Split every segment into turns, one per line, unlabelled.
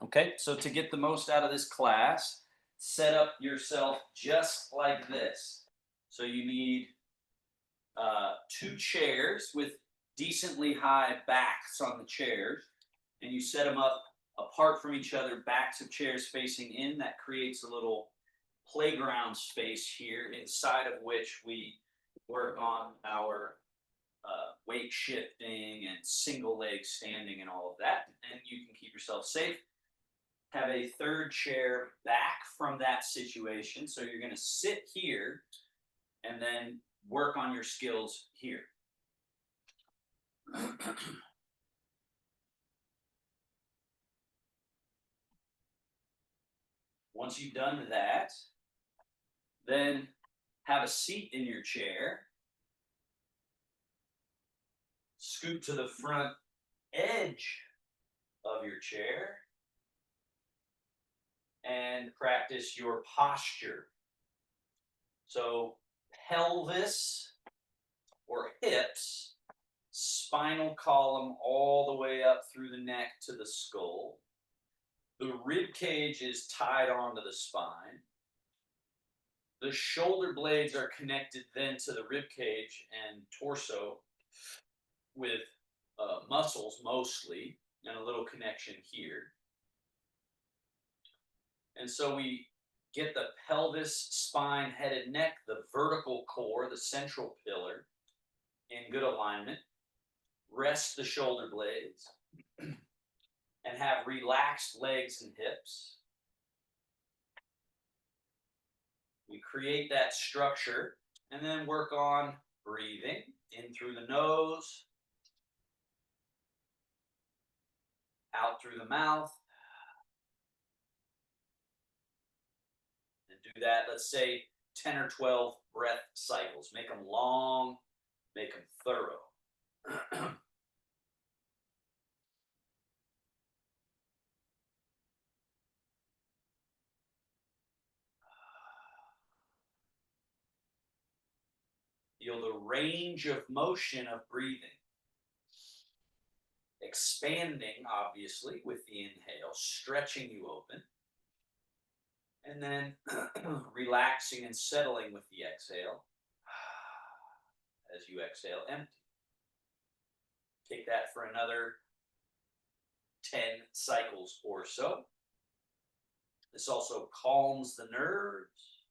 Okay, so to get the most out of this class, set up yourself just like this. So you need two chairs with decently high backs on the chairs, and you set them up apart from each other, backs of chairs facing in. That creates a little playground space here, inside of which we work on our weight shifting and single leg standing and all of that. And you can keep yourself safe. Have a third chair back from that situation. So you're going to sit here and then work on your skills here. Once you've done that, then have a seat in your chair. Scoot to the front edge of your chair and practice your posture. So pelvis or hips, spinal column all the way up through the neck to the skull. The rib cage is tied onto the spine. The shoulder blades are connected then to the rib cage and torso with muscles mostly, and a little connection here. And so we get the pelvis, spine, head, and neck, the vertical core, the central pillar, in good alignment. Rest the shoulder blades and have relaxed legs and hips. We create that structure and then work on breathing in through the nose, out through the mouth. And do that, let's say 10 or 12 breath cycles. Make them long, make them thorough. Feel the range of motion of breathing. Expanding, obviously, with the inhale, stretching you open. And then relaxing and settling with the exhale. As you exhale, empty. Take that for another 10 cycles or so. This also calms the nerves,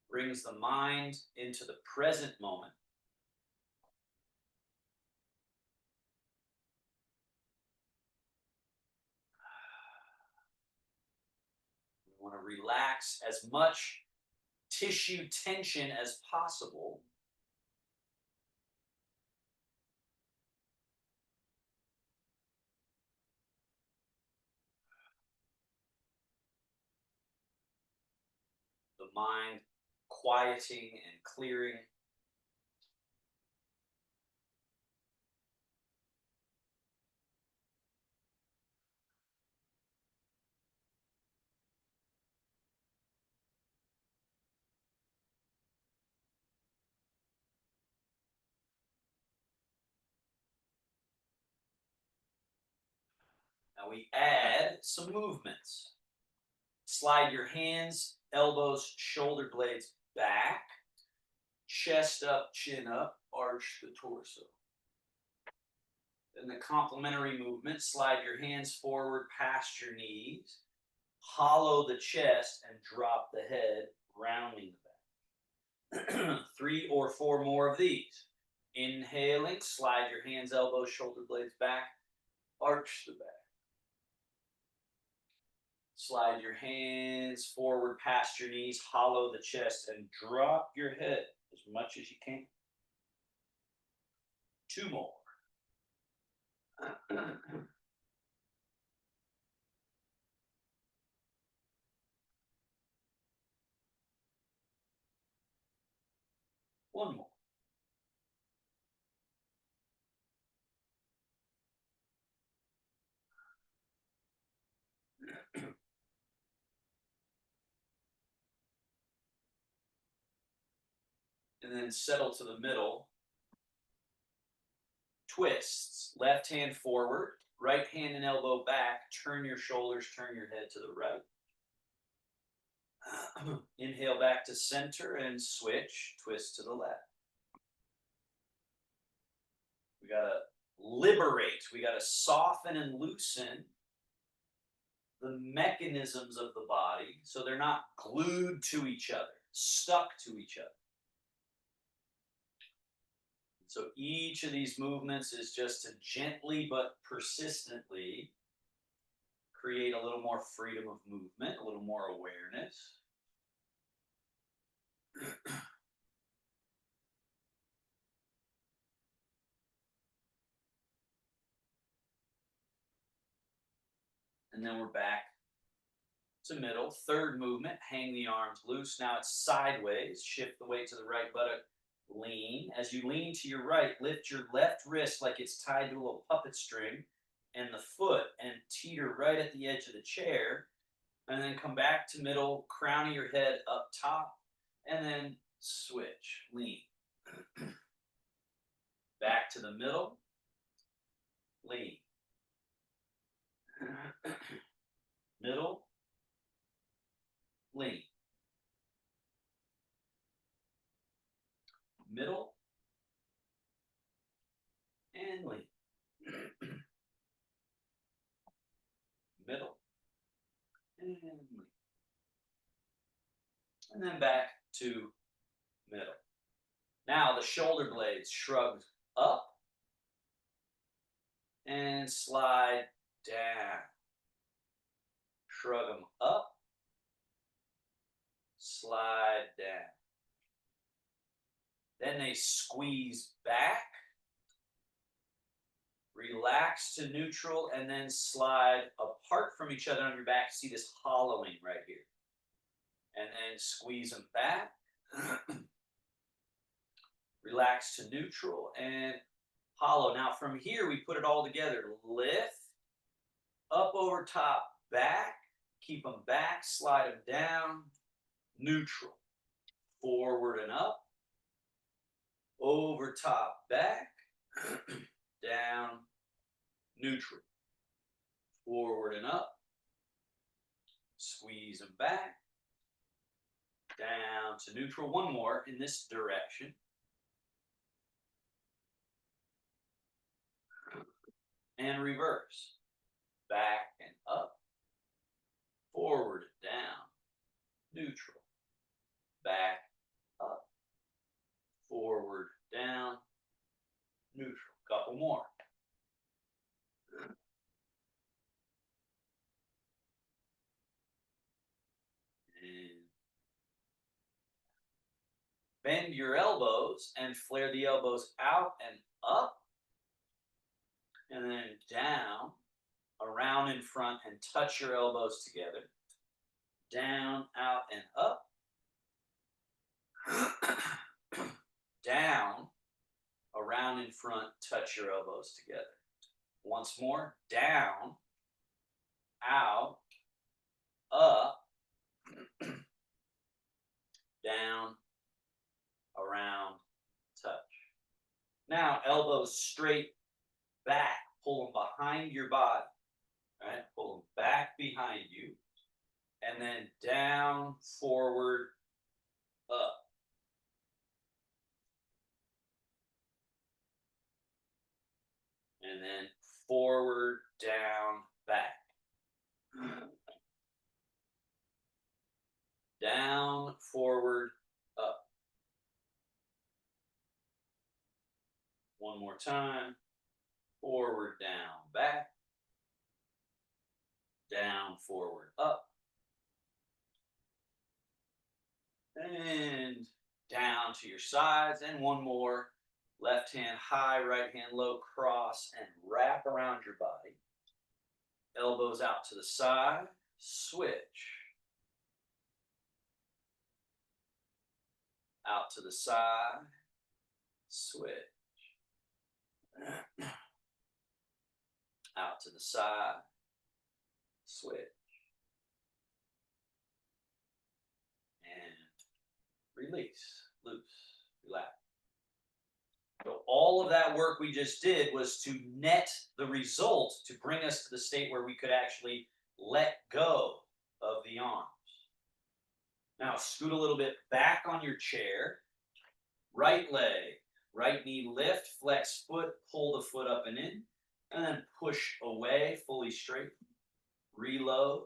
brings the mind into the present moment. We want to relax as much tissue tension as possible. The mind quieting and clearing. Now we add some movements. Slide your hands, elbows, shoulder blades back, chest up, chin up, arch the torso. Then the complementary movement, slide your hands forward past your knees, hollow the chest, and drop the head, rounding the back. 3 or 4 more of these. Inhaling, slide your hands, elbows, shoulder blades back, arch the back. Slide your hands forward past your knees, hollow the chest, and drop your head as much as you can. 2 more. One more. And then settle to the middle. twists. Left hand forward, right hand and elbow back. Turn your shoulders, turn your head to the right. Inhale back to center and switch. Twist to the left. We got to liberate. We got to soften and loosen the mechanisms of the body so they're not glued to each other, stuck to each other. So each of these movements is just to gently but persistently create a little more freedom of movement, a little more awareness. And then we're back to middle. Third movement, hang the arms loose. Now it's sideways. Shift the weight to the right buttock. Lean. As you lean to your right, lift your left wrist like it's tied to a little puppet string and the foot and teeter right at the edge of the chair. And then come back to middle, crowning your head up top, and then switch. Lean. Back to the middle. Lean. Middle. Lean. Middle. And lean. Middle. And lean. And then back to middle. Now the shoulder blades shrugged up and slide down. Shrug them up, slide down. Then they squeeze back, relax to neutral, and then slide apart from each other on your back. See this hollowing right here. And then squeeze them back. Relax to neutral and hollow. Now from here, we put it all together. Lift, up over top, back. Keep them back, slide them down, neutral. Forward and up, over top, back, down, neutral. Forward and up, squeeze them back, down to neutral. One more in this direction. And reverse. Back and up. Forward, down, neutral. Back, up. Forward, down, neutral. Couple more. And bend your elbows and flare the elbows out and up. And then down, around in front, and touch your elbows together. Down, out, and up. Down, around in front, touch your elbows together. Once more, down, out, up, down, around, touch. Now, elbows straight back. Pull them behind your body. All right? Pull them back behind you. And then down, forward, up. And then forward, down, back. Down, forward, up. One more time. Forward, down, back. Down, forward, up. And down to your sides. And one more. Left hand high, right hand low, cross, and wrap around your body. Elbows out to the side. Switch. Out to the side. Switch. Out to the side. Switch. And release. Loose. Relax. So all of that work we just did was to net the result to bring us to the state where we could actually let go of the arms. Now scoot a little bit back on your chair. Right leg, right knee lift, flex foot, pull the foot up and in, and then push away, fully straight. Reload,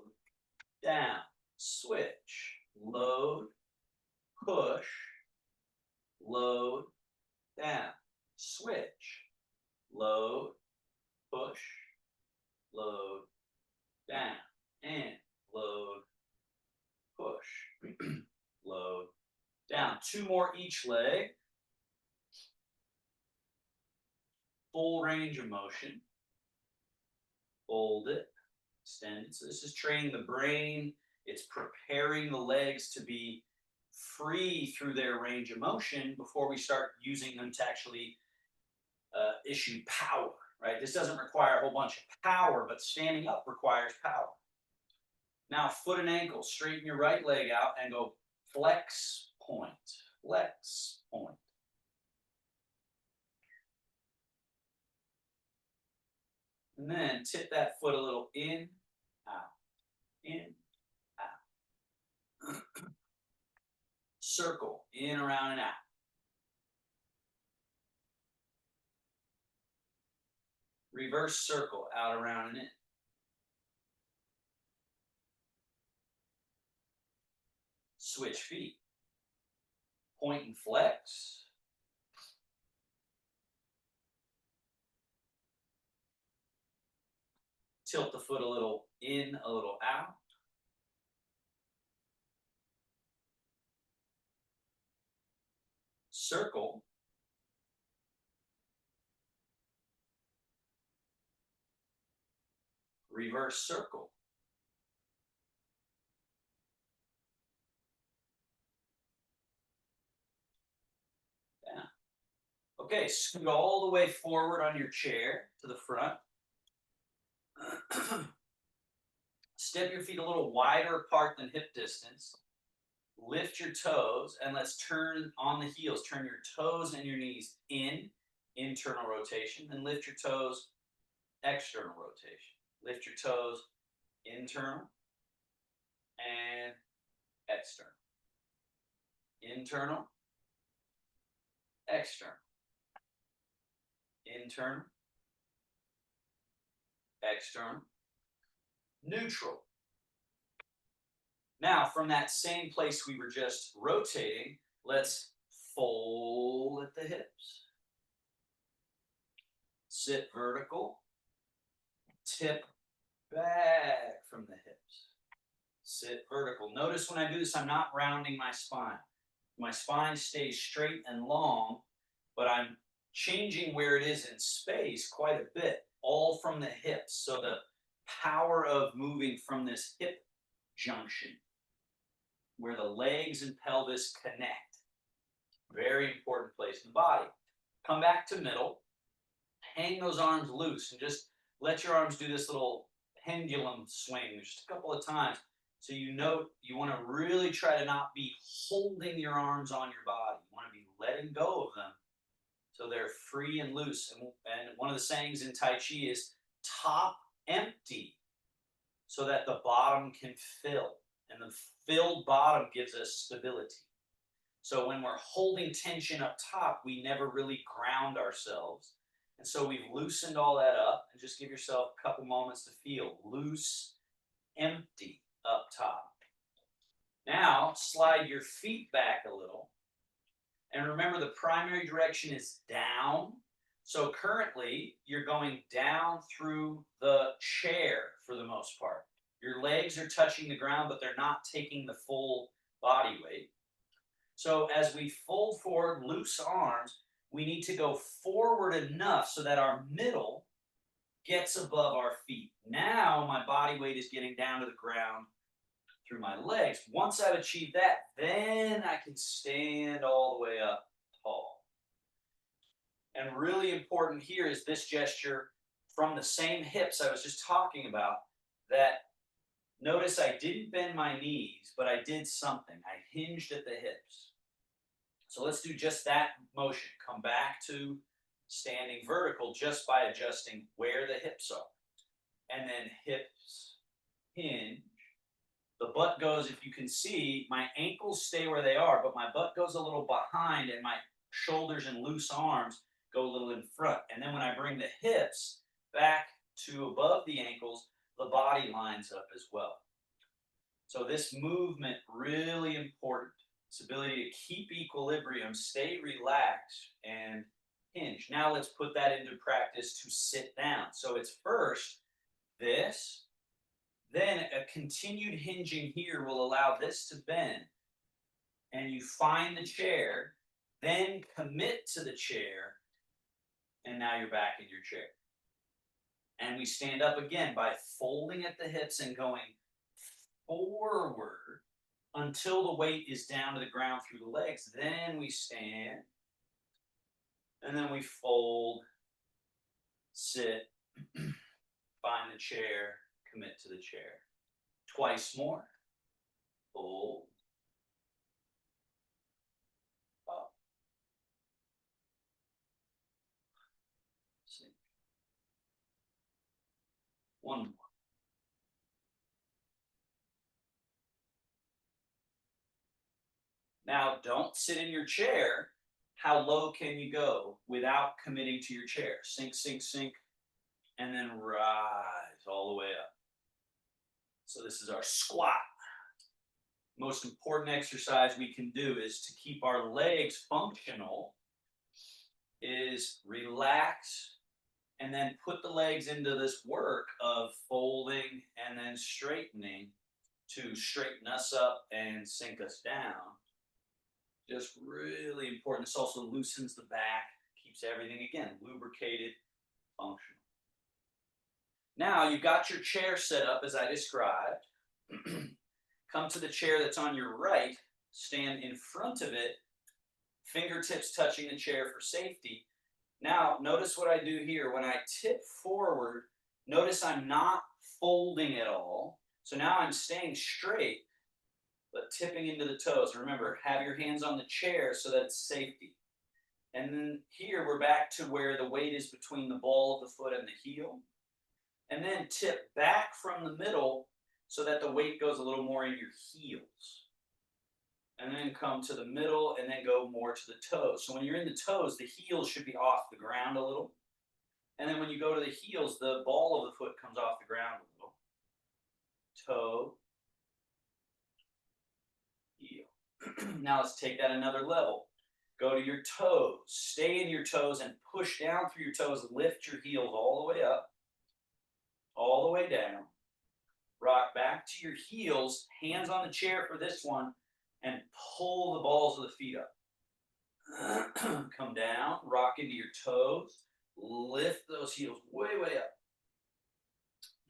down, switch, load, push, load, down, switch, load, push, load, down, and load, push, load, down. Two more each leg. Full range of motion. Hold it, extend it. So this is training the brain. It's preparing the legs to be free through their range of motion before we start using them to actually issue power, right? This doesn't require a whole bunch of power, but standing up requires power. Now, foot and ankle, straighten your right leg out and go flex point, flex point. And then tip that foot a little in, out, in, out. Circle, in, around, and out. Reverse circle, out, around, and in. Switch feet. Point and flex. Tilt the foot a little in, a little out. Circle. Reverse circle. Down. Okay, scoot all the way forward on your chair to the front. Step your feet a little wider apart than hip distance. Lift your toes and let's turn on the heels. Turn your toes and your knees in, internal rotation, and lift your toes, external rotation. Lift your toes, internal and external. Internal, external. Internal, external, neutral. Now, from that same place we were just rotating, let's fold at the hips. Sit vertical, tip back from the hips. Sit vertical. Notice when I do this, I'm not rounding my spine. My spine stays straight and long, but I'm changing where it is in space quite a bit, all from the hips. So the power of moving from this hip junction, where the legs and pelvis connect. Very important place in the body. Come back to middle. Hang those arms loose and just let your arms do this little pendulum swing just a couple of times. So you note you want to really try to not be holding your arms on your body. You want to be letting go of them so they're free and loose. And one of the sayings in Tai Chi is top empty so that the bottom can fill. And the filled bottom gives us stability. So when we're holding tension up top, we never really ground ourselves. And so we've loosened all that up, and just give yourself a couple moments to feel loose, empty up top. Now slide your feet back a little. And remember, the primary direction is down. So currently you're going down through the chair for the most part. Your legs are touching the ground, but they're not taking the full body weight. So as we fold forward, loose arms, we need to go forward enough so that our middle gets above our feet. Now my body weight is getting down to the ground through my legs. Once I've achieved that, then I can stand all the way up tall. And really important here is this gesture from the same hips I was just talking about, that notice I didn't bend my knees, but I did something. I hinged at the hips. So let's do just that motion. Come back to standing vertical just by adjusting where the hips are. And then hips hinge. The butt goes, if you can see, my ankles stay where they are, but my butt goes a little behind and my shoulders and loose arms go a little in front. And then when I bring the hips back to above the ankles, the body lines up as well. So this movement, really important. Its ability to keep equilibrium, stay relaxed, and hinge. Now let's put that into practice to sit down. So it's first this, then a continued hinging here will allow this to bend. And you find the chair, then commit to the chair, and now you're back in your chair. And we stand up again by folding at the hips and going forward until the weight is down to the ground through the legs. Then we stand, and then we fold, sit, find the chair, commit to the chair. Twice more. Fold, up, sink. One more. Now, don't sit in your chair. How low can you go without committing to your chair? Sink, sink, sink, and then rise all the way up. So this is our squat. Most important exercise we can do is to keep our legs functional, is relax, and then put the legs into this work of folding and then straightening to straighten us up and sink us down. Just really important. This also loosens the back, keeps everything, again, lubricated, functional. Now you've got your chair set up as I described. Come to the chair that's on your right, stand in front of it, fingertips touching the chair for safety. Now, notice what I do here. When I tip forward, notice I'm not folding at all. So now I'm staying straight, but tipping into the toes. Remember, have your hands on the chair so that it's safety. And then here we're back to where the weight is between the ball of the foot and the heel. And then tip back from the middle so that the weight goes a little more in your heels. And then come to the middle and then go more to the toes. So when you're in the toes, the heels should be off the ground a little. And then when you go to the heels, the ball of the foot comes off the ground a little. Toe, heel. Now let's take that another level. Go to your toes. Stay in your toes and push down through your toes. Lift your heels all the way up, all the way down. Rock back to your heels, hands on the chair for this one, and pull the balls of the feet up. Come down, rock into your toes, lift those heels way, way up.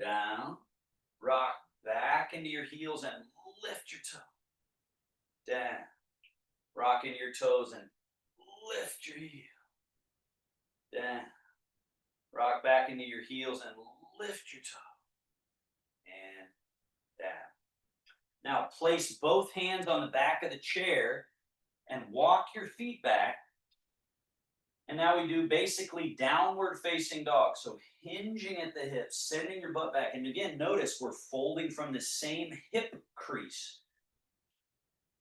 Down, rock back into your heels and lift your toe. Down, rock into your toes and lift your heel. Down, rock back into your heels and lift your toe. And down. Now place both hands on the back of the chair and walk your feet back. And now we do basically downward facing dog. So hinging at the hips, sending your butt back. And again, notice we're folding from the same hip crease.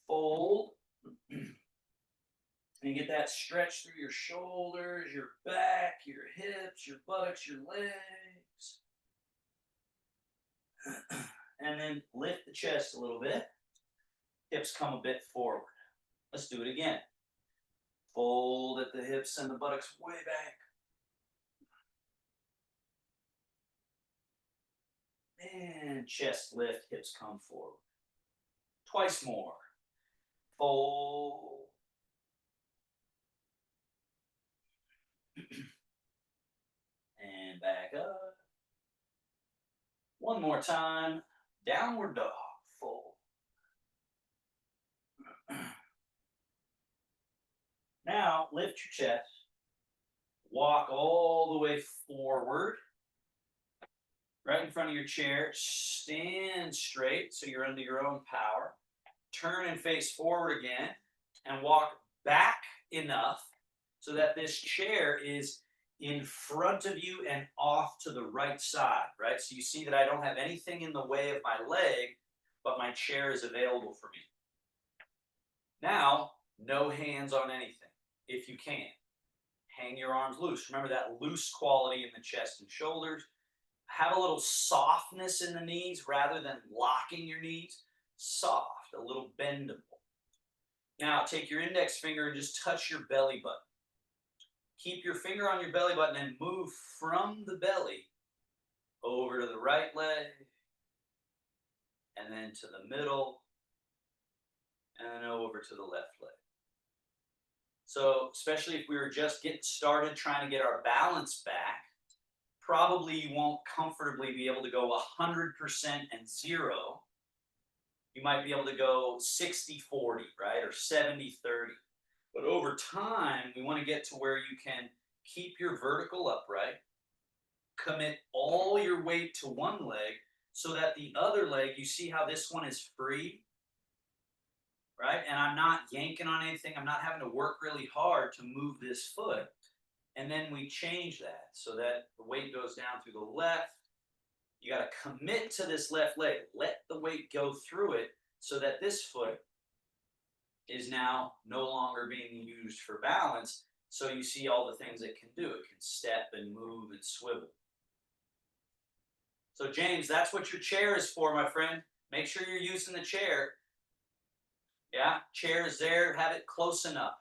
Fold. And you get that stretch through your shoulders, your back, your hips, your buttocks, your legs. And then lift the chest a little bit. Hips come a bit forward. Let's do it again. Fold at the hips and the buttocks way back. And chest lift, hips come forward. Twice more. Fold. And back up. One more time. Downward dog. Fold. Now, lift your chest. Walk all the way forward. Right in front of your chair. Stand straight so you're under your own power. Turn and face forward again. And walk back enough so that this chair is in front of you and off to the right side, right? So you see that I don't have anything in the way of my leg, but my chair is available for me. Now, no hands on anything, if you can. Hang your arms loose. Remember that loose quality in the chest and shoulders. Have a little softness in the knees rather than locking your knees. Soft, a little bendable. Now, take your index finger and just touch your belly button. Keep your finger on your belly button and move from the belly over to the right leg, and then to the middle, and then over to the left leg. So, especially if we were just getting started trying to get our balance back, probably you won't comfortably be able to go 100% and 0. You might be able to go 60-40, right? Or 70-30. But over time, we want to get to where you can keep your vertical upright, commit all your weight to one leg so that the other leg, you see how this one is free, right? And I'm not yanking on anything. I'm not having to work really hard to move this foot. And then we change that so that the weight goes down through the left. You got to commit to this left leg. Let the weight go through it so that this foot is now no longer being used for balance. So you see all the things it can do. It can step and move and swivel. So James, that's what your chair is for, my friend. Make sure you're using the chair. Yeah, chair is there. Have it close enough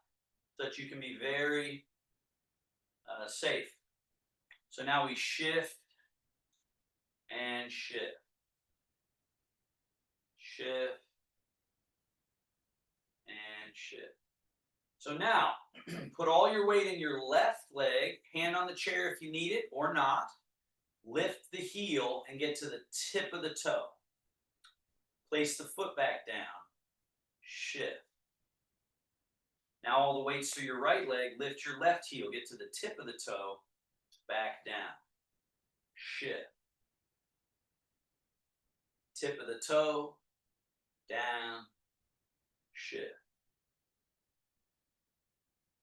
so that you can be very safe. So now we shift and shift. Shift and shift. So now, put all your weight in your left leg, hand on the chair if you need it or not. Lift the heel and get to the tip of the toe. Place the foot back down. Shift. Now all the weight's through your right leg. Lift your left heel. Get to the tip of the toe. Back down. Shift. Tip of the toe. Down. Shift.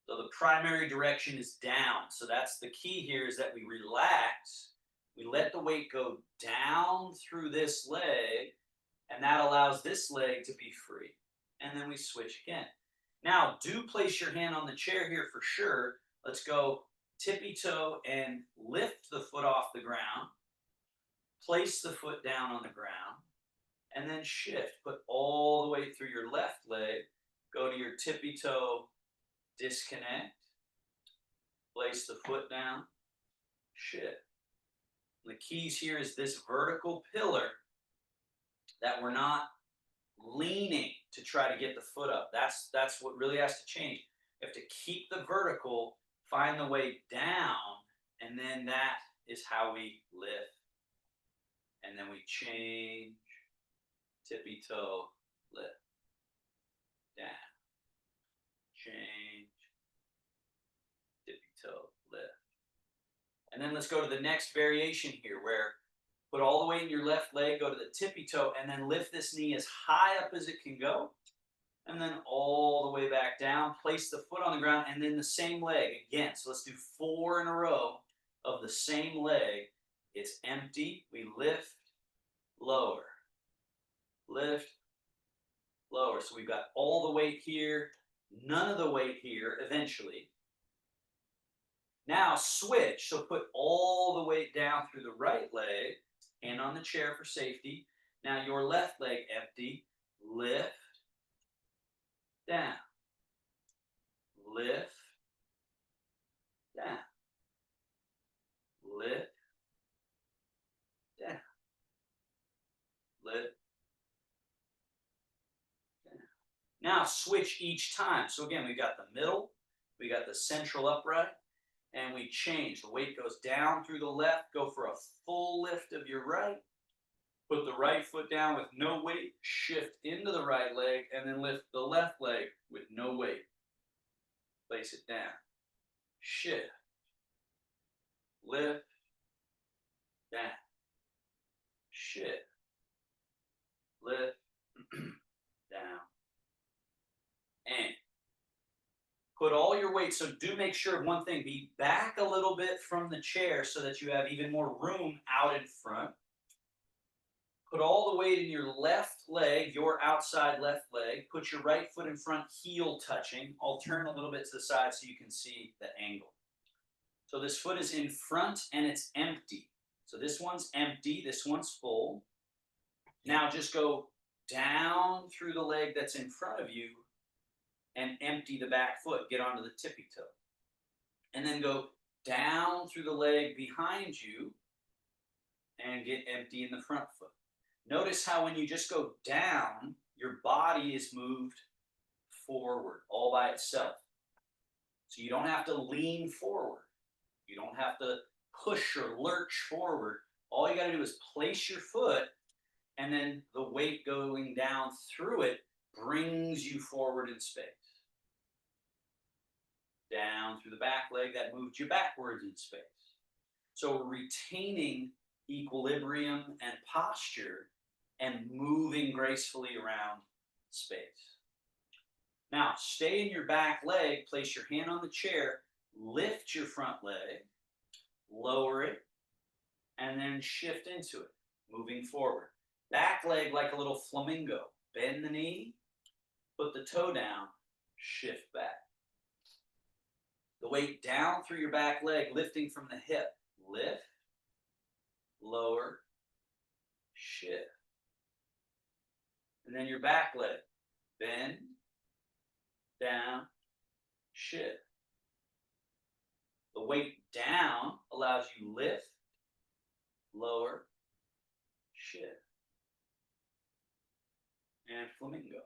So the primary direction is down. So that's the key here, is that we relax. We let the weight go down through this leg, and that allows this leg to be free. And then we switch again. Now, do place your hand on the chair here for sure. Let's go tippy toe and lift the foot off the ground. Place the foot down on the ground, and then shift. Put all the way through your left leg. Go to your tippy toe, disconnect. Place the foot down, shift. The keys here is this vertical pillar, that we're not leaning to try to get the foot up. That's what really has to change. You have to keep the vertical, find the way down, and then that is how we lift. And then we change, tippy toe, lift, down, change, tippy toe, lift. And then let's go to the next variation here, where put all the weight in your left leg, go to the tippy toe, and then lift this knee as high up as it can go. And then all the way back down. Place the foot on the ground, and then the same leg again. So let's do 4 in a row of the same leg. It's empty. We lift, lower. Lift, lower. So we've got all the weight here, none of the weight here eventually. Now switch. So put all the weight down through the right leg, hand on the chair for safety. Now your left leg empty. Lift, down. Lift, down. Lift, down. Lift, down. Now switch each time. So again, we got the middle, we got the central upright, and we change. The weight goes down through the left. Go for a full lift of your right. Put the right foot down with no weight. Shift into the right leg, and then lift the left leg with no weight. Place it down. Shift. Lift. Down. Shift. Lift. Down. And weight, so do make sure of one thing. Be back a little bit from the chair so that you have even more room out in front. Put all the weight in your left leg, your outside left leg. Put your right foot in front, heel touching. I'll turn a little bit to the side so you can see the angle. So this foot is in front and it's empty. So this one's empty, this one's full. Now just go down through the leg that's in front of you and empty the back foot. Get onto the tippy toe. And then go down through the leg behind you and get empty in the front foot. Notice how when you just go down, your body is moved forward all by itself. So you don't have to lean forward. You don't have to push or lurch forward. All you got to do is place your foot, and then the weight going down through it brings you forward in space. Down through the back leg, that moved you backwards in space. So we're retaining equilibrium and posture and moving gracefully around space. Now, stay in your back leg, place your hand on the chair, lift your front leg, lower it, and then shift into it, moving forward. Back leg like a little flamingo. Bend the knee, put the toe down, shift back. The weight down through your back leg, lifting from the hip. Lift, lower, shift. And then your back leg. Bend, down, shift. The weight down allows you lift, lower, shift. And flamingo.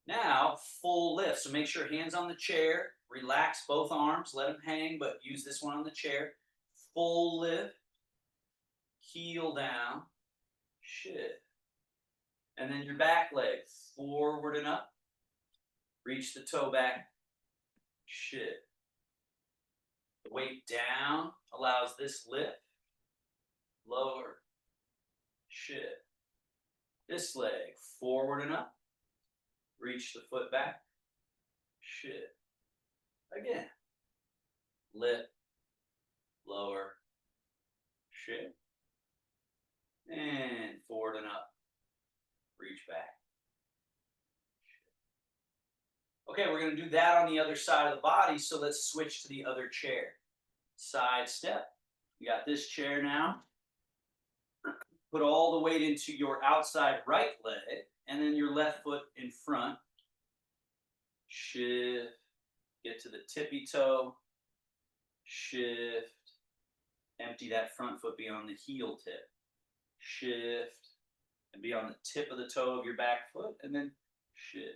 Now, full lift. So make sure hands on the chair. Relax both arms. Let them hang, but use this one on the chair. Full lift. Heel down. Shift. And then your back leg. Forward and up. Reach the toe back. Shift. The weight down allows this lift. Lower. Shift. This leg. Forward and up. Reach the foot back, shift. Again, lift, lower, shift, and forward and up, reach back. Shift. Okay, we're going to do that on the other side of the body, so let's switch to the other chair. Side step. You got this chair now. Put all the weight into your outside right leg, and then your left foot in front. Shift. Get to the tippy toe. Shift. Empty that front foot beyond the heel tip. Shift. And be on the tip of the toe of your back foot, and then shift.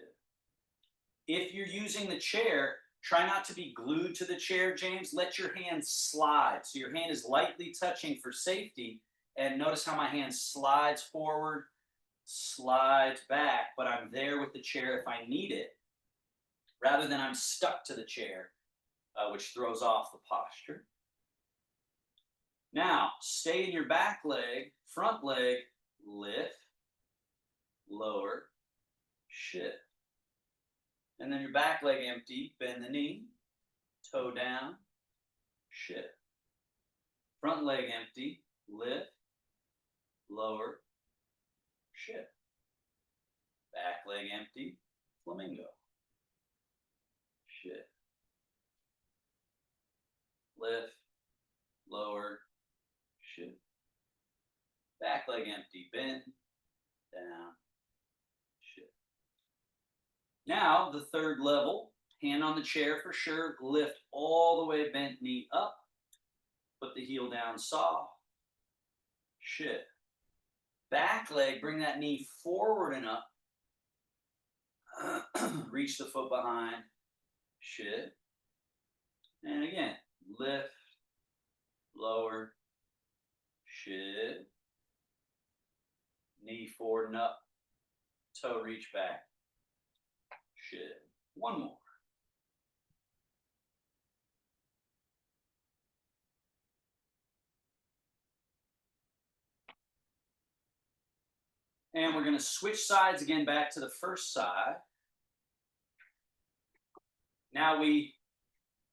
If you're using the chair, try not to be glued to the chair, James. Let your hand slide. So your hand is lightly touching for safety. And notice how my hand slides forward, slides back, but I'm there with the chair if I need it, rather than I'm stuck to the chair, which throws off the posture. Now, stay in your back leg, front leg, lift, lower, shift. And then your back leg empty, bend the knee, toe down, shift. Front leg empty, lift, lower, shift. Back leg empty, flamingo. Shift. Lift, lower, shift. Back leg empty, bend, down, shift. Now, the third level, hand on the chair for sure, lift all the way, bent knee up, put the heel down soft, shift. Back leg, bring that knee forward and up. Reach the foot behind. Shift. And again, lift, lower, shift. Knee forward and up. Toe reach back. Shift. One more. And we're going to switch sides again back to the first side. Now we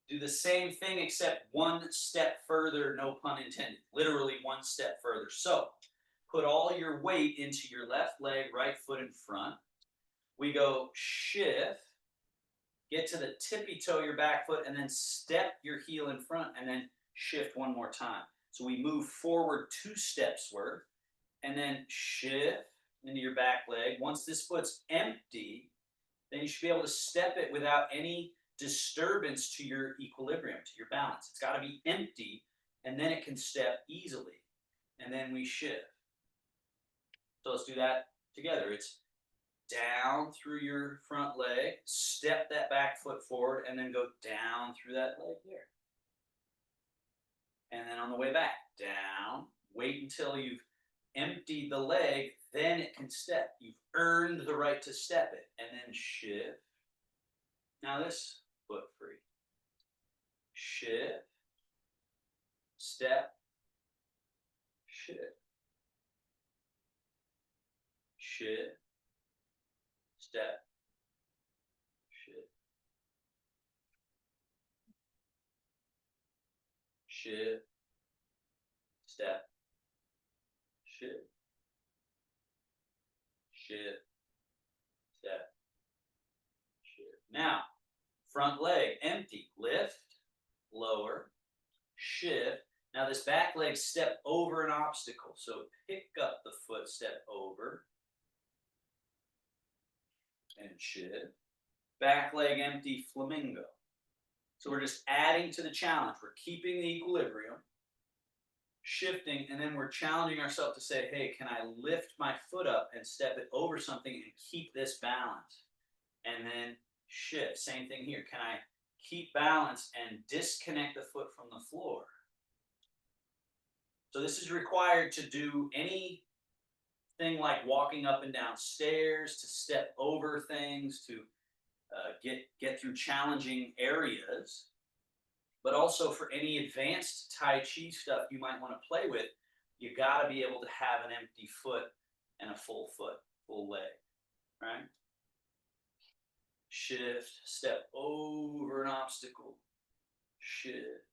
do the same thing except one step further, no pun intended. Literally one step further. So put all your weight into your left leg, right foot in front. We go shift, get to the tippy toe your back foot, and then step your heel in front, and then shift one more time. So we move forward 2 steps worth, and then shift into your back leg. Once this foot's empty, then you should be able to step it without any disturbance to your equilibrium, to your balance. It's got to be empty, and then it can step easily. And then we shift. So let's do that together. It's down through your front leg, step that back foot forward, and then go down through that leg there. And then on the way back, down. Wait until you've emptied the leg, then it can step. You've earned the right to step it. And then shift. Now this foot free. Shift. Step. Shift. Shift. Step. Shift. Shift. Step. Shift. Shift. Step. Shift. Now, front leg empty. Lift. Lower. Shift. Now this back leg step over an obstacle. So pick up the foot, step over. And shift. Back leg empty, flamingo. So we're just adding to the challenge. We're keeping the equilibrium, shifting, and then we're challenging ourselves to say, hey, can I lift my foot up and step it over something and keep this balance? And then shift. Same thing here. Can I keep balance and disconnect the foot from the floor? So this is required to do anything like walking up and down stairs, to step over things, to get through challenging areas, but also for any advanced Tai Chi stuff you might want to play with, you got to be able to have an empty foot and a full foot, full leg, right? Shift, step over an obstacle, shift,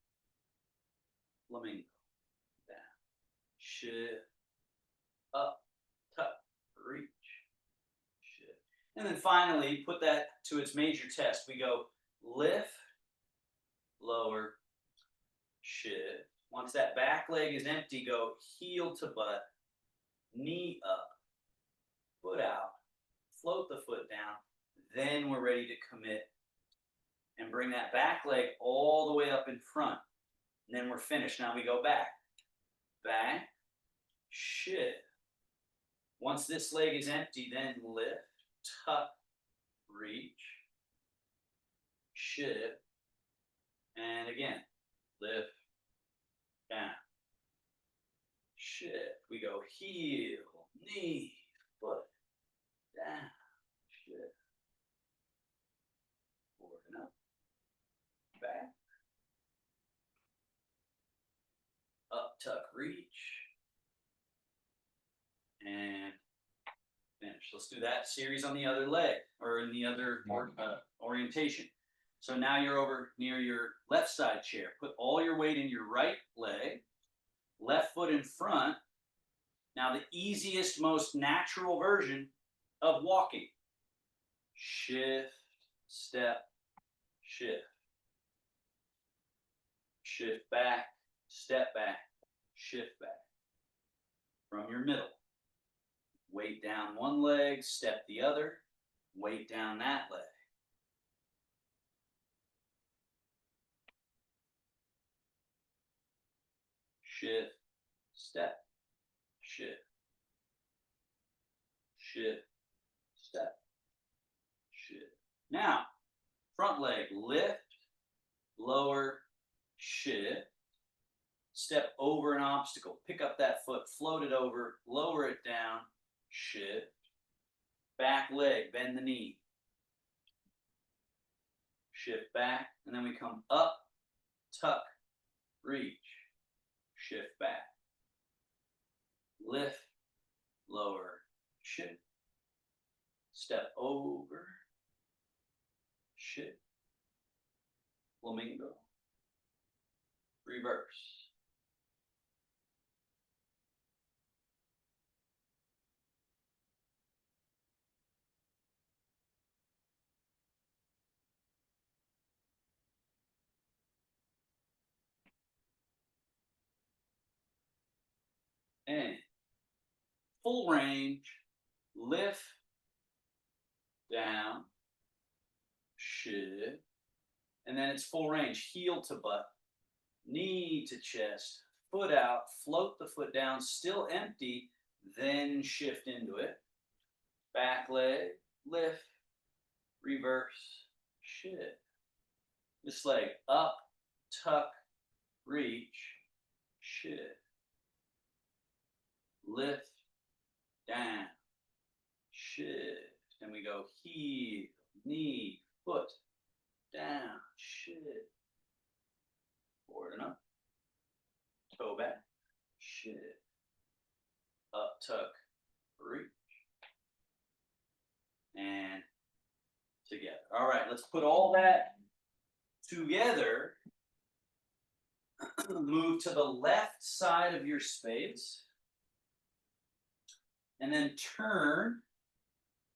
flamingo, down, shift, up, tuck, reach, shift. And then finally, put that to its major test. We go lift, lower, shift. Once that back leg is empty, go heel to butt, knee up, foot out, float the foot down. Then we're ready to commit and bring that back leg all the way up in front. And then we're finished. Now we go back, back, shift. Once this leg is empty, then lift, tuck, reach, shift, and again, lift, down, shift. We go heel, knee, foot, down, shift, forward and up, back, up, tuck, reach, and finish. Let's do that series on the other leg, or in the other orientation. So now you're over near your left side chair. Put all your weight in your right leg, left foot in front. Now the easiest, most natural version of walking. Shift, step, shift. Shift back, step back, shift back. From your middle. Weight down one leg, step the other, weight down that leg. Shift, step, shift, shift, step, shift. Now, front leg, lift, lower, shift, step over an obstacle. Pick up that foot, float it over, lower it down, shift, back leg, bend the knee, shift back, and then we come up, tuck, reach, shift back, lift, lower, shift, step over, shift, flamingo, reverse. And full range, lift, down, shift, and then it's full range, heel to butt, knee to chest, foot out, float the foot down, still empty, then shift into it. Back leg, lift, reverse, shift. This leg up, tuck, reach, shift. Lift, down, shift. And we go heel, knee, foot, down, shift. Forward and up. Toe back, shift. Up, tuck, reach. And together. All right, let's put all that together. Move to the left side of your space. And then turn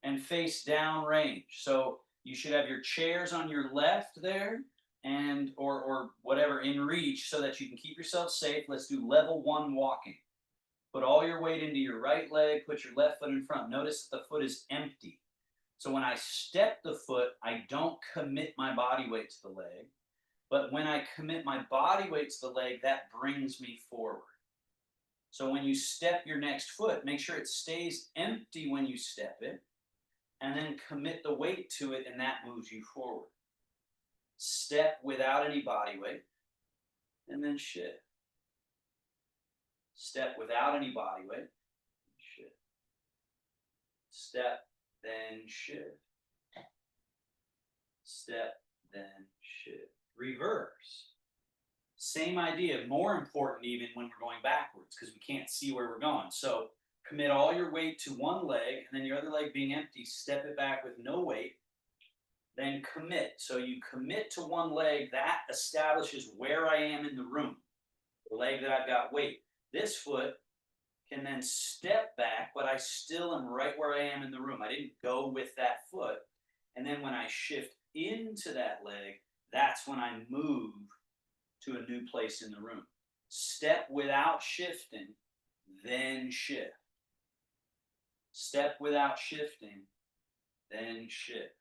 and face down range. So you should have your chairs on your left there and or whatever in reach so that you can keep yourself safe. Let's do level 1 walking. Put all your weight into your right leg, put your left foot in front. Notice that the foot is empty. So when I step the foot, I don't commit my body weight to the leg. But when I commit my body weight to the leg, that brings me forward. So when you step your next foot, make sure it stays empty when you step it, and then commit the weight to it, and that moves you forward. Step without any body weight, and then shift. Step without any body weight, shift. Step, then shift. Step, then shift. Reverse. Same idea, more important even when we're going backwards because we can't see where we're going. So commit all your weight to one leg and then your other leg being empty, step it back with no weight, then commit. So you commit to one leg, that establishes where I am in the room, the leg that I've got weight. This foot can then step back, but I still am right where I am in the room. I didn't go with that foot. And then when I shift into that leg, that's when I move to a new place in the room. Step without shifting, then shift. Step without shifting, then shift.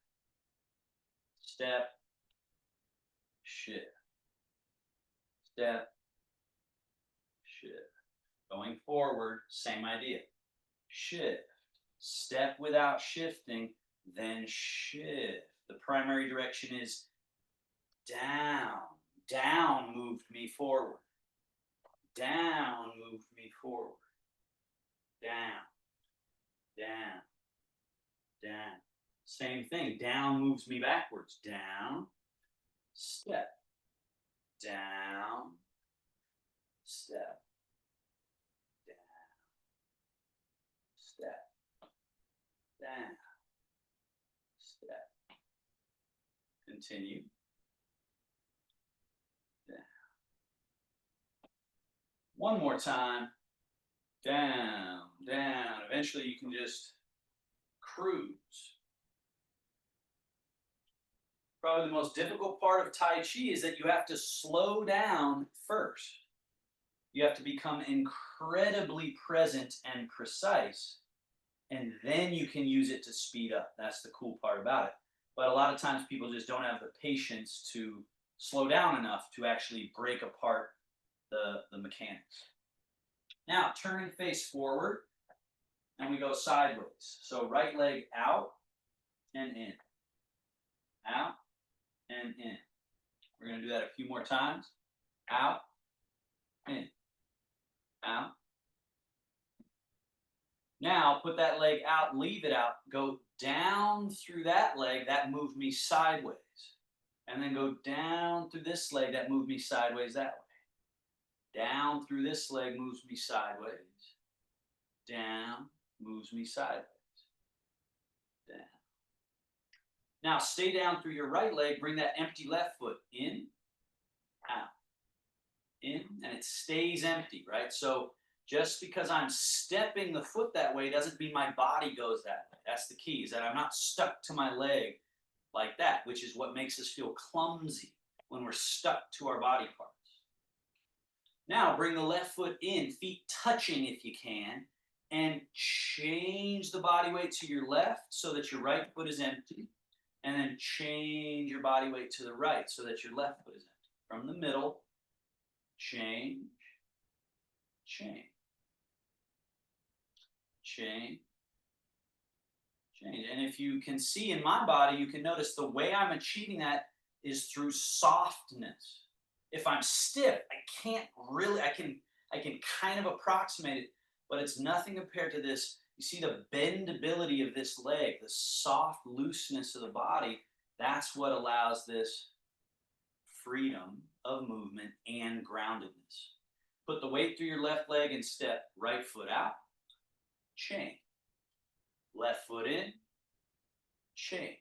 Step, shift. Step, shift. Going forward, same idea. Shift. Step without shifting, then shift. The primary direction is down. Down moved me forward. Down moved me forward. Down. Down. Down. Same thing. Down moves me backwards. Down. Step. Down. Step. Down. Step. Down. Step. Continue. Down. One more time. Down, down. Eventually you can just cruise. Probably the most difficult part of Tai Chi is that you have to slow down first. You have to become incredibly present and precise, and then you can use it to speed up. That's the cool part about it. But a lot of times people just don't have the patience to slow down enough to actually break apart the mechanics. Now, turn face forward, and we go sideways. So right leg out and in. Out and in. We're going to do that a few more times. Out, in. Out. Now, put that leg out, leave it out, go down through that leg, that moved me sideways. And then go down through this leg, that moved me sideways that way. Down through this leg moves me sideways. Down moves me sideways. Down. Now stay down through your right leg. Bring that empty left foot in out, in, and it stays empty, right? So just because I'm stepping the foot that way doesn't mean my body goes that way. That's the key, is that I'm not stuck to my leg like that, which is what makes us feel clumsy when we're stuck to our body parts. Now bring the left foot in, feet touching if you can, and change the body weight to your left so that your right foot is empty, and then change your body weight to the right so that your left foot is empty. From the middle, change, change, change, change. And if you can see in my body, you can notice the way I'm achieving that is through softness. If I'm stiff, I can't really, I can kind of approximate it, but it's nothing compared to this. You see the bendability of this leg, the soft looseness of the body. That's what allows this freedom of movement and groundedness. Put the weight through your left leg and step right foot out, chain. Left foot in, chain.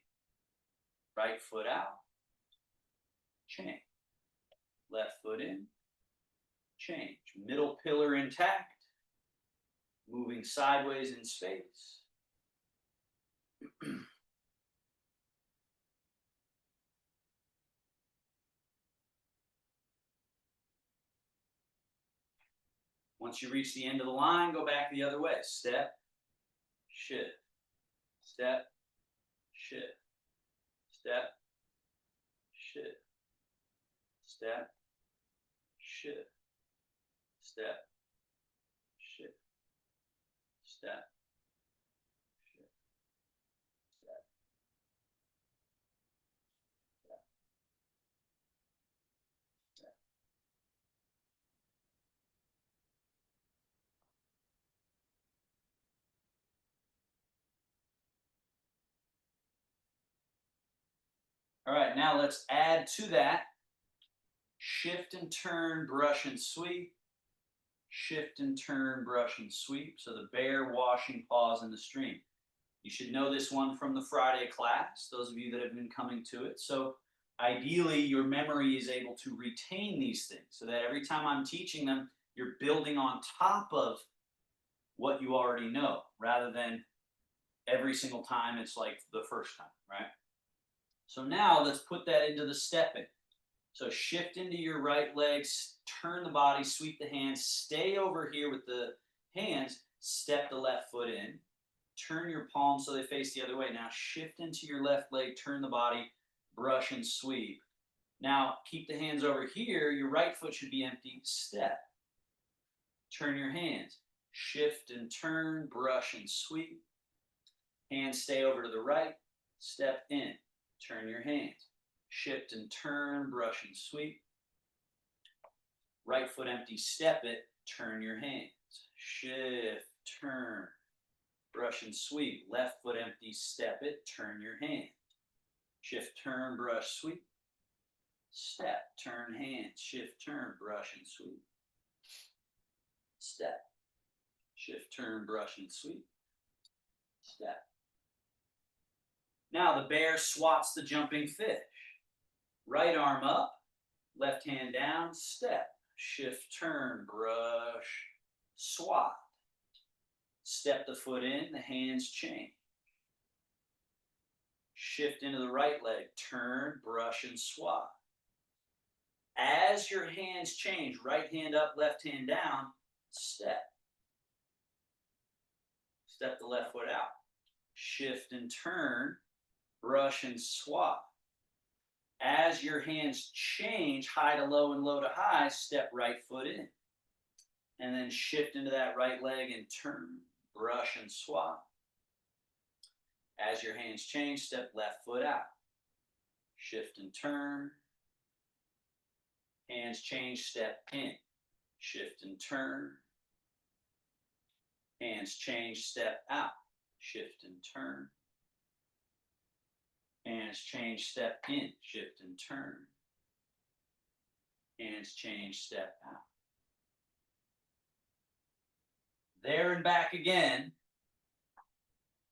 Right foot out, chain. Left foot in, change. Middle pillar intact, moving sideways in space. Once you reach the end of the line, go back the other way. Step, shift, step, shift, step, shift, step, shift, step, shift, step, shift, step, step, step. All right, now let's add to that shift and turn, brush and sweep, shift and turn, brush and sweep. So the bear, washing paws in the stream. You should know this one from the Friday class, those of you that have been coming to it. So ideally, your memory is able to retain these things so that every time I'm teaching them, you're building on top of what you already know rather than every single time it's like the first time, right? So now let's put that into the stepping. So shift into your right leg, turn the body, sweep the hands, stay over here with the hands, step the left foot in, turn your palms so they face the other way. Now shift into your left leg, turn the body, brush and sweep. Now keep the hands over here, your right foot should be empty, step. Turn your hands, shift and turn, brush and sweep. Hands stay over to the right, step in, turn your hands. Shift and turn, brush and sweep. Right foot empty, step it, turn your hands. Shift, turn, brush and sweep. Left foot empty, step it, turn your hands. Shift, turn, brush, sweep. Step, turn, hands. Shift, turn, brush and sweep. Step. Shift, turn, brush and sweep. Step. Now the bear swats the jumping fish. Right arm up, left hand down, step, shift, turn, brush, swat. Step the foot in, the hands change. Shift into the right leg, turn, brush, and swat. As your hands change, right hand up, left hand down, step. Step the left foot out. Shift and turn, brush and swat. As your hands change, high to low and low to high, step right foot in. And then shift into that right leg and turn, brush and swap. As your hands change, step left foot out. Shift and turn. Hands change, step in. Shift and turn. Hands change, step out. Shift and turn. Hands change, step in, shift and turn. Hands change, step out. There and back again.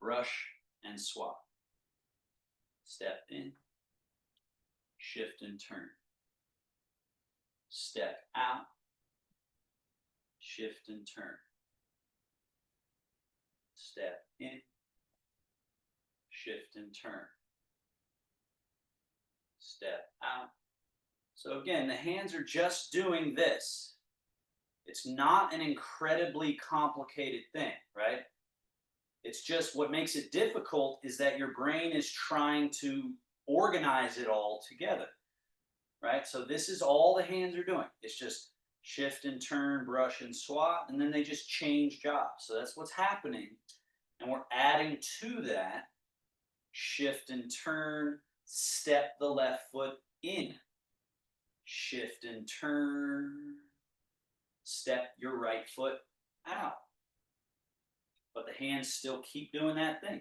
Brush and swap. Step in, shift and turn. step out, shift and turn. Step in, shift and turn. Step out. So again, the hands are just doing this. It's not an incredibly complicated thing, right? It's just what makes it difficult is that your brain is trying to organize it all together, right? So this is all the hands are doing. It's just shift and turn, brush and swat, and then they just change jobs. So that's what's happening. And we're adding to that shift and turn, step the left foot in, shift and turn, step your right foot out. But the hands still keep doing that thing.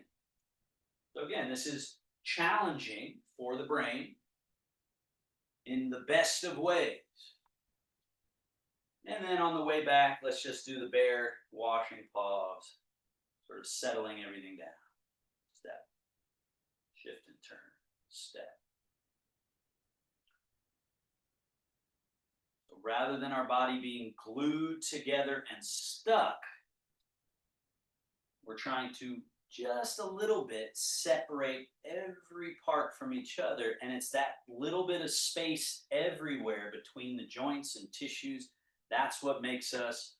So again, this is challenging for the brain in the best of ways. And then on the way back, let's just do the bear, washing paws, sort of settling everything down. Step, shift and turn, step. So rather than our body being glued together and stuck, we're trying to just a little bit separate every part from each other. And it's that little bit of space everywhere between the joints and tissues. That's what makes us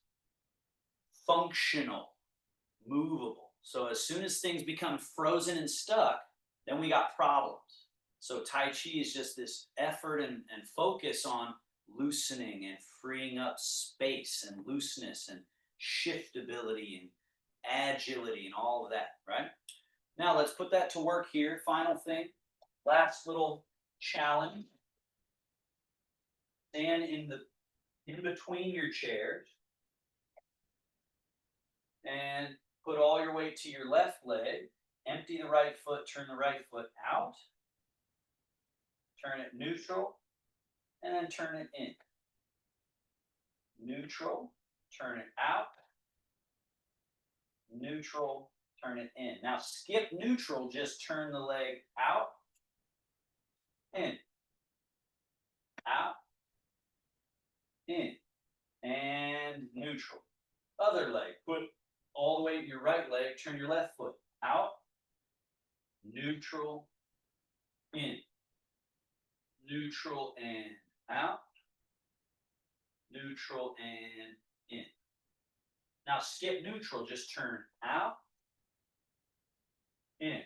functional, movable. So as soon as things become frozen and stuck, then we got problems. So Tai Chi is just this effort and focus on loosening and freeing up space and looseness and shiftability and agility and all of that, right? Now let's put that to work here. Final thing, last little challenge. Stand in between your chairs and put all your weight to your left leg. Empty the right foot, turn the right foot out. Turn it neutral, and then turn it in. Neutral, turn it out. Neutral, turn it in. Now skip neutral, just turn the leg out, in, out, in, and neutral. Other leg, put all the way to your right leg, turn your left foot out, neutral, in, neutral and out, neutral and in. Now skip neutral, just turn out, in,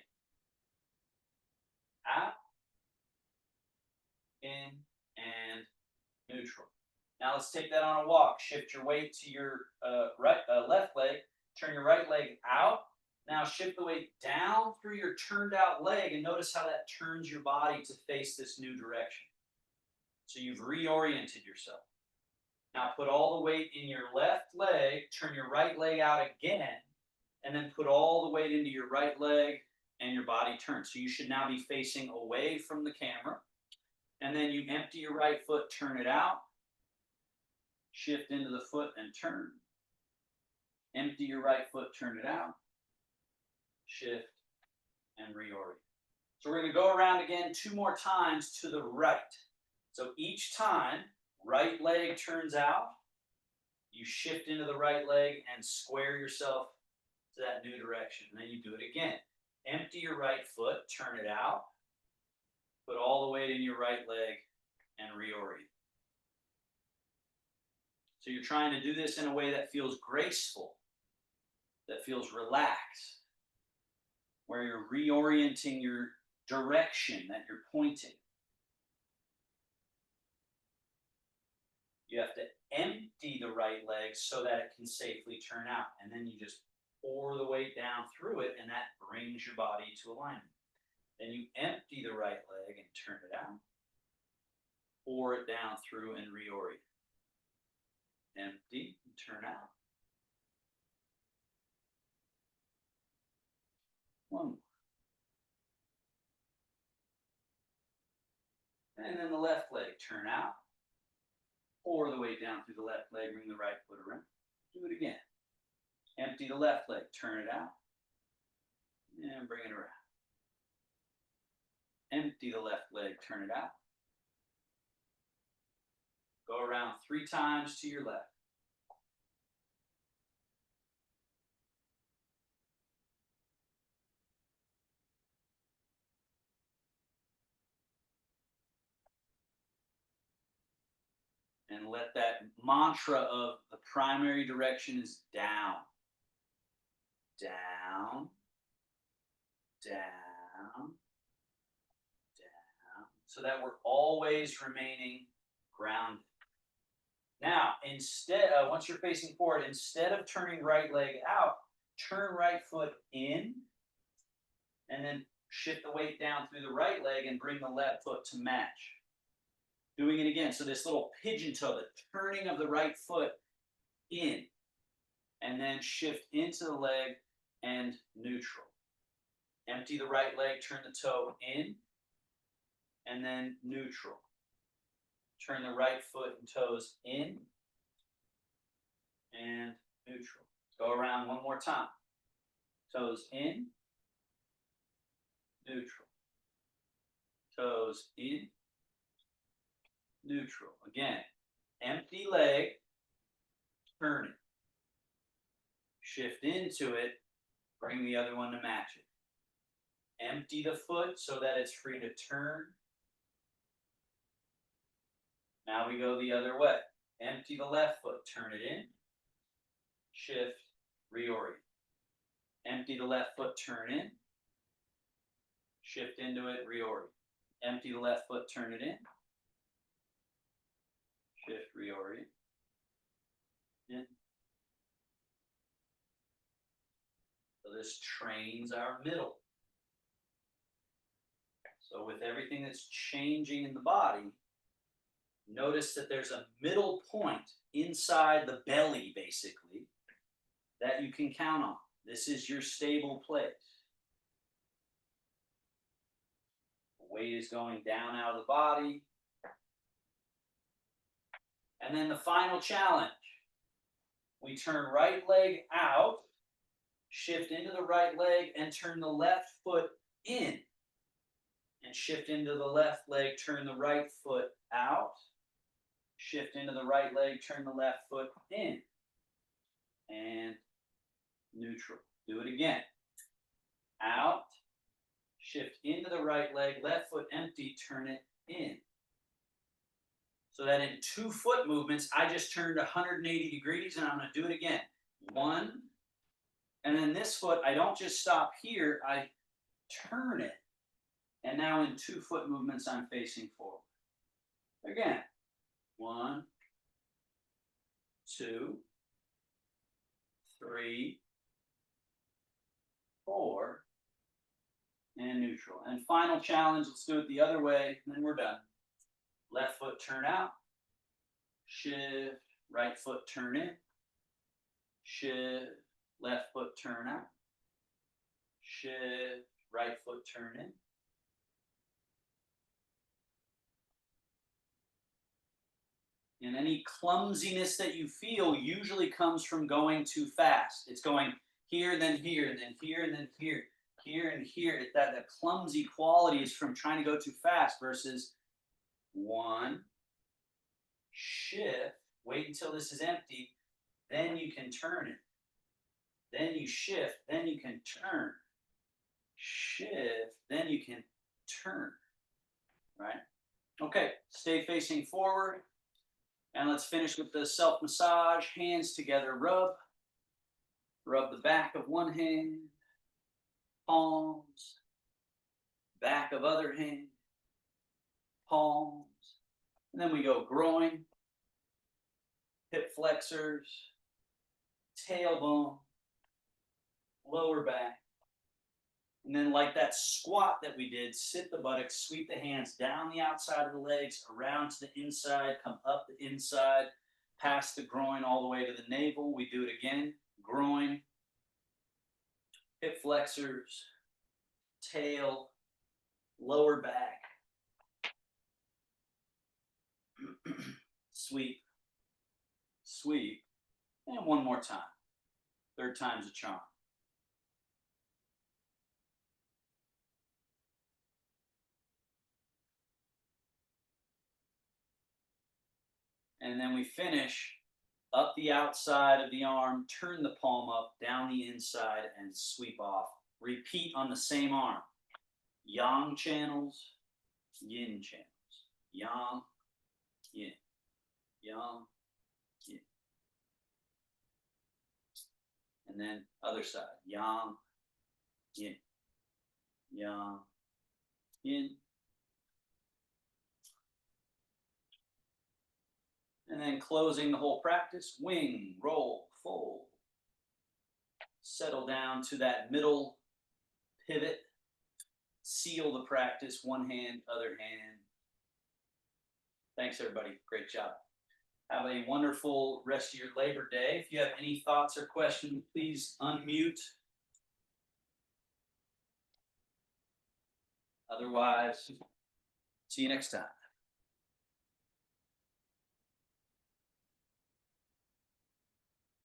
out, in, and neutral. Now let's take that on a walk. Shift your weight to your left leg, turn your right leg out. Now shift the weight down through your turned out leg and notice how that turns your body to face this new direction. So you've reoriented yourself. Now put all the weight in your left leg, turn your right leg out again, and then put all the weight into your right leg and your body turns. So you should now be facing away from the camera. And then you empty your right foot, turn it out, shift into the foot and turn. Empty your right foot, turn it out, shift and reorient. So we're going to go around again 2 more times to the right. So each time, right leg turns out, you shift into the right leg and square yourself to that new direction. And then you do it again. Empty your right foot, turn it out, put all the weight in your right leg and reorient. So you're trying to do this in a way that feels graceful, that feels relaxed, where you're reorienting your direction that you're pointing. You have to empty the right leg so that it can safely turn out. And then you just pour the weight down through it, and that brings your body to alignment. Then you empty the right leg and turn it out. Pour it down through and reorient. Empty and turn out. One more. And then the left leg, turn out. Pour the weight down through the left leg, bring the right foot around. Do it again. Empty the left leg, turn it out. And bring it around. Empty the left leg, turn it out. Go around 3 times to your left. And let that mantra of the primary direction is down, down, down, down, so that we're always remaining grounded. Now, once you're facing forward, instead of turning right leg out, turn right foot in, and then shift the weight down through the right leg and bring the left foot to match. Doing it again. So this little pigeon toe, the turning of the right foot in, and then shift into the leg and neutral. Empty the right leg, turn the toe in, and then neutral. Turn the right foot and toes in, and neutral. Go around one more time. Toes in, neutral. Toes in, neutral. Again, empty leg, turn it. Shift into it, bring the other one to match it. Empty the foot so that it's free to turn. Now we go the other way. Empty the left foot, turn it in, shift, reorient. Empty the left foot, turn in, shift into it, reorient. Empty the left foot, turn it in, shift, reorient. In. So this trains our middle. So with everything that's changing in the body, notice that there's a middle point inside the belly, basically, that you can count on. This is your stable place. The weight is going down out of the body. And then the final challenge. We turn right leg out, shift into the right leg, and turn the left foot in. And shift into the left leg, turn the right foot out. Shift into the right leg, turn the left foot in. And neutral. Do it again. Out. Shift into the right leg, left foot empty, turn it in. So that in 2 foot movements, I just turned 180 degrees, and I'm going to do it again. 1. And then this foot, I don't just stop here, I turn it. And now in 2 foot movements, I'm facing forward. Again. 1, 2, 3, 4, and neutral. And final challenge, let's do it the other way, and then we're done. Left foot turn out, shift, right foot turn in, shift, left foot turn out, shift, right foot turn in. And any clumsiness that you feel usually comes from going too fast. It's going here, then here, and then here, and then here, here, and here. That clumsy quality is from trying to go too fast versus 1, shift, wait until this is empty, then you can turn it. Then you shift, then you can turn. Shift, then you can turn. Right? Okay, stay facing forward. And let's finish with the self-massage. Hands together, rub. Rub the back of one hand, palms, back of other hand, palms. And then we go groin, hip flexors, tailbone, lower back. And then like that squat that we did, sit the buttocks, sweep the hands down the outside of the legs, around to the inside, come up the inside, past the groin all the way to the navel. We do it again. Groin, hip flexors, tail, lower back. Sweep, sweep, and one more time. 3rd time's a charm. And then we finish up the outside of the arm, turn the palm up, down the inside, and sweep off. Repeat on the same arm. Yang channels, yin channels. Yang, yin, yang, yin. And then other side. Yang, yin, yang, yin. And then closing the whole practice, wing, roll, fold. Settle down to that middle pivot. Seal the practice, one hand, other hand. Thanks, everybody. Great job. Have a wonderful rest of your Labor Day. If you have any thoughts or questions, please unmute. Otherwise, see you next time.